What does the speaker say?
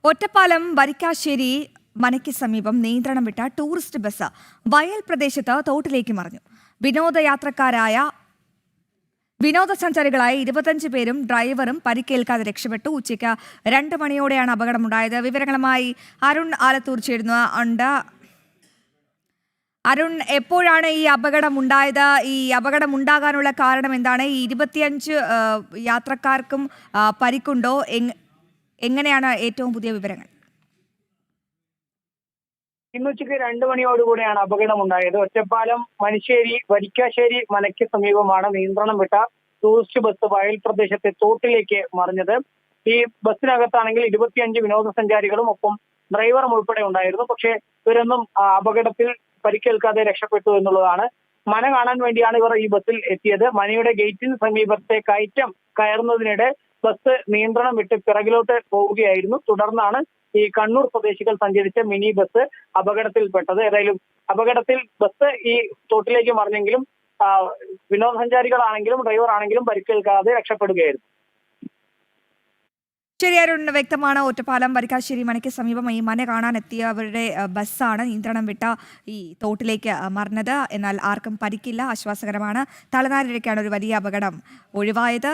ഒറ്റപ്പാലം വരിക്കാശ്ശേരി മനയ്ക്ക് സമീപം നിയന്ത്രണം വിട്ട ടൂറിസ്റ്റ് ബസ് വയൽ പ്രദേശത്ത് തോട്ടിലേക്ക് മറിഞ്ഞു. വിനോദസഞ്ചാരികളായ 25 പേരും ഡ്രൈവറും പരിക്കേൽക്കാതെ രക്ഷപ്പെട്ടു. ഉച്ചയ്ക്ക് 2 മണിയോടെയാണ് അപകടമുണ്ടായത്. വിവരങ്ങളുമായി അരുൺ ആലത്തൂർ ചേരുന്നുണ്ട്. അരുൺ, എപ്പോഴാണ് ഈ അപകടമുണ്ടായത്? ഈ അപകടമുണ്ടാകാനുള്ള കാരണം എന്താണ്? ഈ 25 യാത്രക്കാർക്കും പരിക്കുണ്ടോ? എങ്ങനെയാണ് ഏറ്റവും പുതിയ വിവരങ്ങൾ? ഇന്നുച്ചയ്ക്ക് 2 മണിയോടുകൂടിയാണ് അപകടമുണ്ടായത്. ഒറ്റപ്പാലം വരിക്കാശ്ശേരി മനയ്ക്ക് സമീപമാണ് നിയന്ത്രണം വിട്ട ടൂറിസ്റ്റ് ബസ് വയൽ പ്രദേശത്തെ തോട്ടിലേക്ക് മറിഞ്ഞത്. ഈ ബസ്സിനകത്താണെങ്കിൽ 25 വിനോദസഞ്ചാരികളും ഒപ്പം ഡ്രൈവറും ഉൾപ്പെടെ ഉണ്ടായിരുന്നു. പക്ഷേ ഇവരൊന്നും അപകടത്തിൽ പരിക്കേൽക്കാതെ രക്ഷപ്പെട്ടു എന്നുള്ളതാണ്. മന കാണാൻ വേണ്ടിയാണ് ഇവർ ഈ ബസ്സിൽ എത്തിയത്. മനയുടെ ഗേറ്റിന് സമീപത്തെ കയറ്റം കയറുന്നതിനിടെ ബസ് നിയന്ത്രണം വിട്ട് പിറകിലോട്ട് പോവുകയായിരുന്നു. തുടർന്നാണ് ഈ കണ്ണൂർ സ്വദേശികൾ സഞ്ചരിച്ച മിനി ബസ് അപകടത്തിൽപ്പെട്ടത്. ഏതായാലും അപകടത്തിൽ ബസ് ഈ തോട്ടിലേക്ക് മറിഞ്ഞെങ്കിലും വിനോദസഞ്ചാരികളാണെങ്കിലും ഡ്രൈവർ ആണെങ്കിലും പരിക്കേൽക്കാതെ രക്ഷപ്പെടുകയായിരുന്നു. ശരി അരുൺ, വ്യക്തമാണ്. ഒറ്റപ്പാലം വരിക്കാശ്ശേരി മനയ്ക്ക് സമീപം ഈ മന കാണാനെത്തിയവരുടെ ബസ്സാണ് നിയന്ത്രണം വിട്ട ഈ തോട്ടിലേക്ക് മറിഞ്ഞത്. എന്നാൽ ആർക്കും പരിക്കില്ല, ആശ്വാസകരമാണ്. തലനാരിഴയ്ക്കാണ് ഒരു വലിയ അപകടം ഒഴിവായത്.